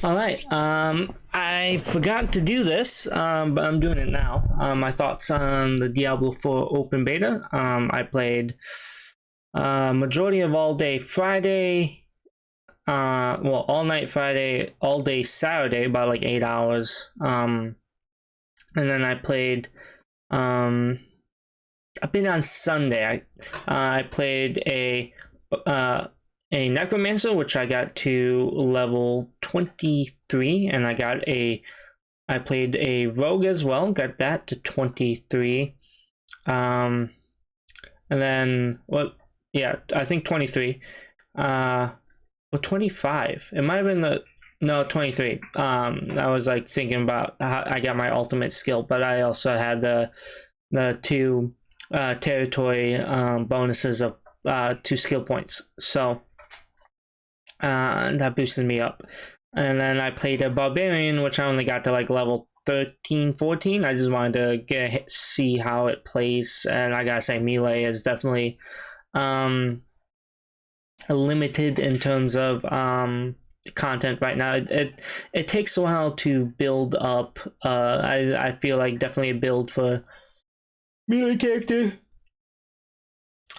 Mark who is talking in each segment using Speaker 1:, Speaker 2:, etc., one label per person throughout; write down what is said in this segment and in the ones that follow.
Speaker 1: All right. I forgot to do this, but I'm doing it now. My thoughts on the Diablo 4 open beta. I played majority of all day Friday. Well, all night Friday, all day Saturday, about like 8 hours. And then I played. I've been on Sunday. I played a necromancer, which I got to level 23, and I played a rogue as well, got that to 23. And then yeah, I think 23. Well, 25. It might have been no, 23. I was like thinking about how I got my ultimate skill, but I also had the two territory bonuses of 2 skill points. So that boosted me up. And then I played a barbarian, which I only got to like level 13, 14. I just wanted to see how it plays, and I gotta say melee is definitely limited in terms of content right now. It takes a while to build up. I feel like definitely a build for melee character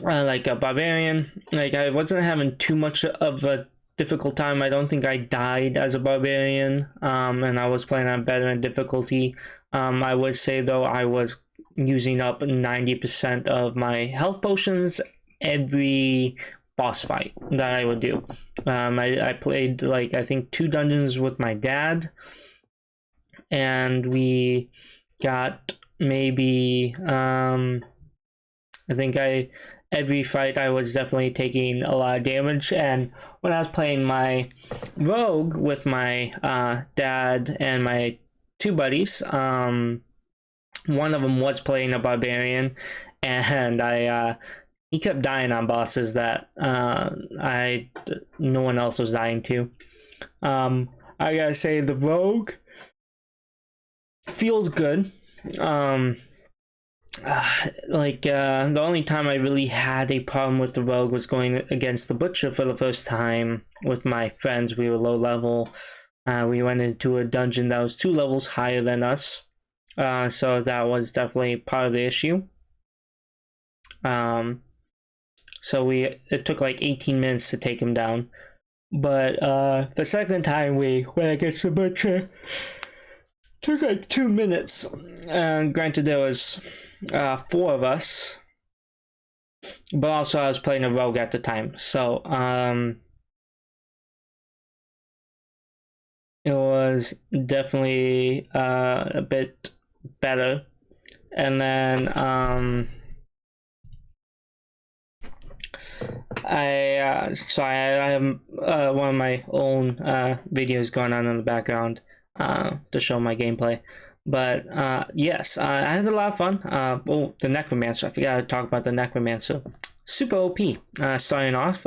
Speaker 1: like a barbarian. Like I wasn't having too much of a difficult time. I don't think I died as a barbarian, and I was playing on better difficulty. I would say though I was using up 90% of my health potions every boss fight that I would do. I played like I think 2 dungeons with my dad, and we got maybe I think every fight I was definitely taking a lot of damage. And when I was playing my rogue with my dad and my 2 buddies, one of them was playing a barbarian, and he kept dying on bosses that no one else was dying to. I gotta say the rogue feels good. The only time I really had a problem with the rogue was going against the butcher for the first time with my friends. We were low level. We went into a dungeon that was 2 levels higher than us, so that was definitely part of the issue. So it took like 18 minutes to take him down, but the second time we went against the butcher took like 2 minutes. Granted, there was 4 of us, but also I was playing a rogue at the time, so it was definitely a bit better. And then I have one of my own videos going on in the background to show my gameplay. But yes, I had a lot of fun. The necromancer, I forgot to talk about the necromancer. Super OP. Starting off,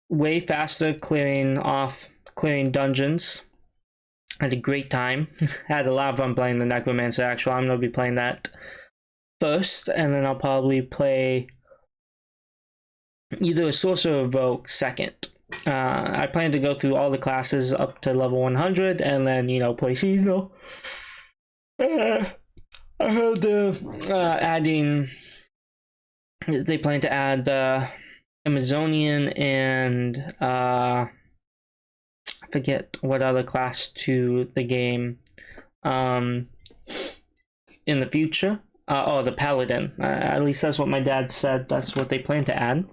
Speaker 1: way faster clearing dungeons. I had a great time. Had a lot of fun playing the necromancer. Actually, I'm gonna be playing that first, and then I'll probably play either a sorcerer or rogue second. I plan to go through all the classes up to level 100, and then play seasonal. I heard they plan to add the Amazonian and I forget what other class to the game in the future. The paladin. At least that's what my dad said. That's what they plan to add.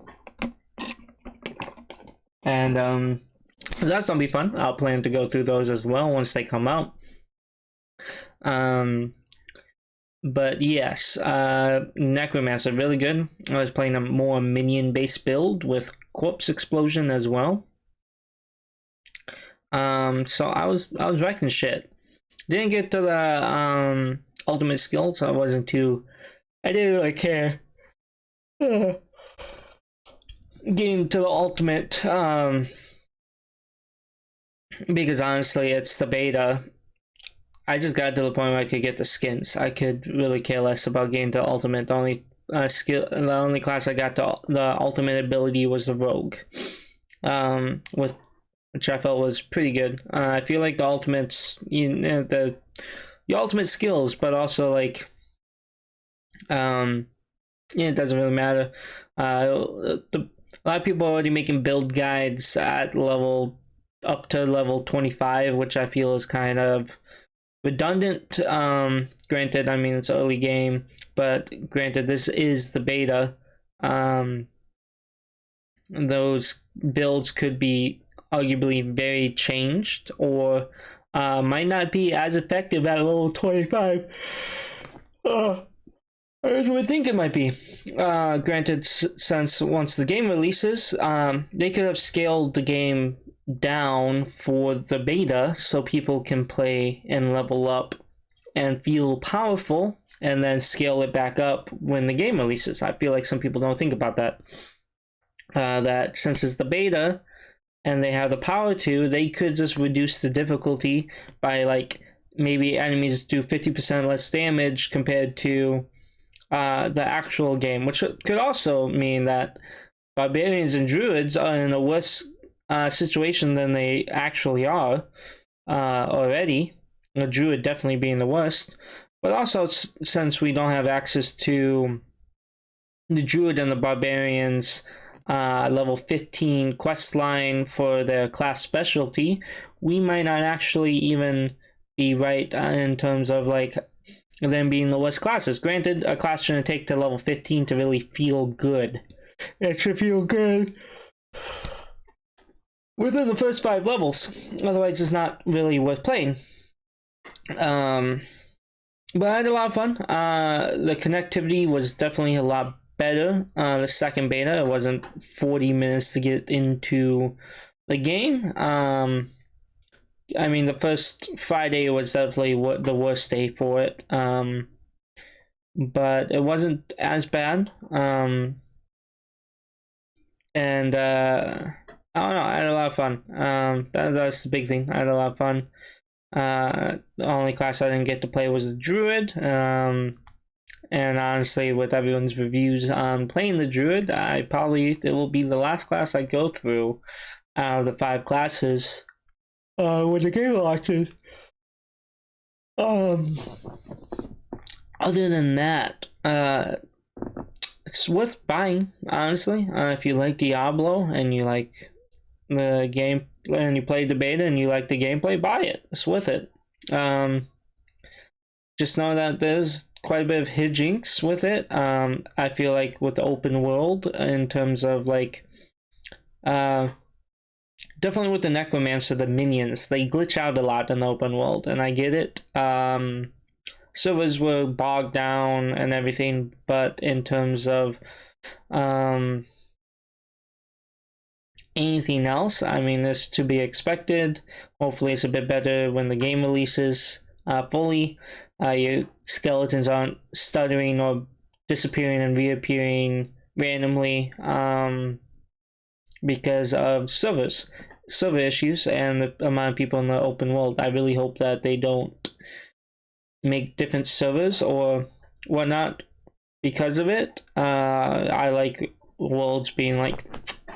Speaker 1: And that's gonna be fun. I'll plan to go through those as well once they come out. But yes, necromancer really good. I was playing a more minion based build with corpse explosion as well. So I was wrecking shit. Didn't get to the ultimate skill, so I didn't really care. Getting to the ultimate, because honestly it's the beta. I just got to the point where I could get the skins. I could really care less about getting to ultimate. The only class I got to the ultimate ability was the rogue, with which I felt was pretty good. I feel like the ultimates, the ultimate skills, but also like, it doesn't really matter. A lot of people are already making build guides at up to level 25, which I feel is kind of redundant. Granted, I mean, it's early game, but granted, this is the beta. Those builds could be arguably very changed, or might not be as effective at level 25 as we think it might be. Granted, since once the game releases, they could have scaled the game down for the beta so people can play and level up and feel powerful, and then scale it back up when the game releases. I feel like some people don't think about that. That since it's the beta and they have the power to, they could just reduce the difficulty by like maybe enemies do 50% less damage compared to the actual game, which could also mean that barbarians and druids are in a worse situation than they actually are already. A druid definitely being the worst, but also since we don't have access to the druid and the barbarians level 15 quest line for their class specialty, we might not actually even be right in terms of like them being the worst classes. Granted, a class shouldn't take to level 15 to really feel good. It should feel good within the first 5 levels. Otherwise, it's not really worth playing. But I had a lot of fun. The connectivity was definitely a lot better. The second beta, it wasn't 40 minutes to get into the game. I mean, the first Friday was definitely the worst day for it. But it wasn't as bad. And I don't know, I had a lot of fun. That's the big thing. I had a lot of fun. The only class I didn't get to play was the druid. And honestly, with everyone's reviews on playing the druid, it will be the last class I go through out of the 5 classes when the game launches. Other than that, it's worth buying, honestly. If you like Diablo and you like the game and you played the beta and you like the gameplay, buy it. It's worth it. Just know that there's quite a bit of hijinks with it. I feel like with the open world, in terms of like definitely with the necromancer, the minions, they glitch out a lot in the open world, and I get it. Servers were bogged down and everything, but in terms of anything else, I mean, it's to be expected. Hopefully it's a bit better when the game releases fully. Your skeletons aren't stuttering or disappearing and reappearing randomly because of server issues and the amount of people in the open world. I really hope that they don't make different servers or whatnot because of it. I like worlds being like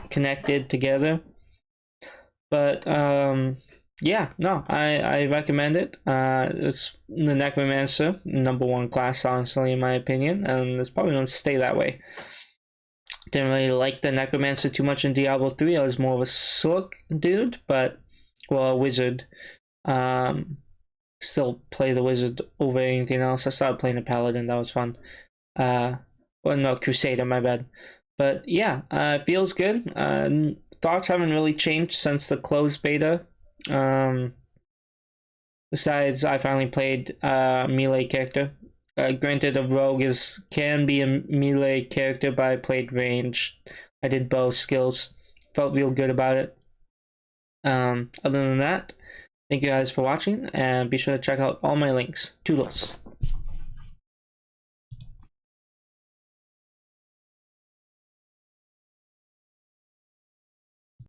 Speaker 1: connected together, but yeah, no, I recommend it. It's the necromancer, #1 class, honestly, in my opinion, and it's probably going to stay that way. Didn't really like the necromancer too much in Diablo 3. I was more of a sook dude, but well, a wizard. Still play the wizard over anything else. I started playing a paladin, that was fun. Well, no, crusader, my bad. But yeah, it feels good. Thoughts haven't really changed since the closed beta. Besides, I finally played melee character. Granted, a rogue can be a melee character, but I played range. I did both skills. Felt real good about it. Other than that, thank you guys for watching, and be sure to check out all my links. Toodles.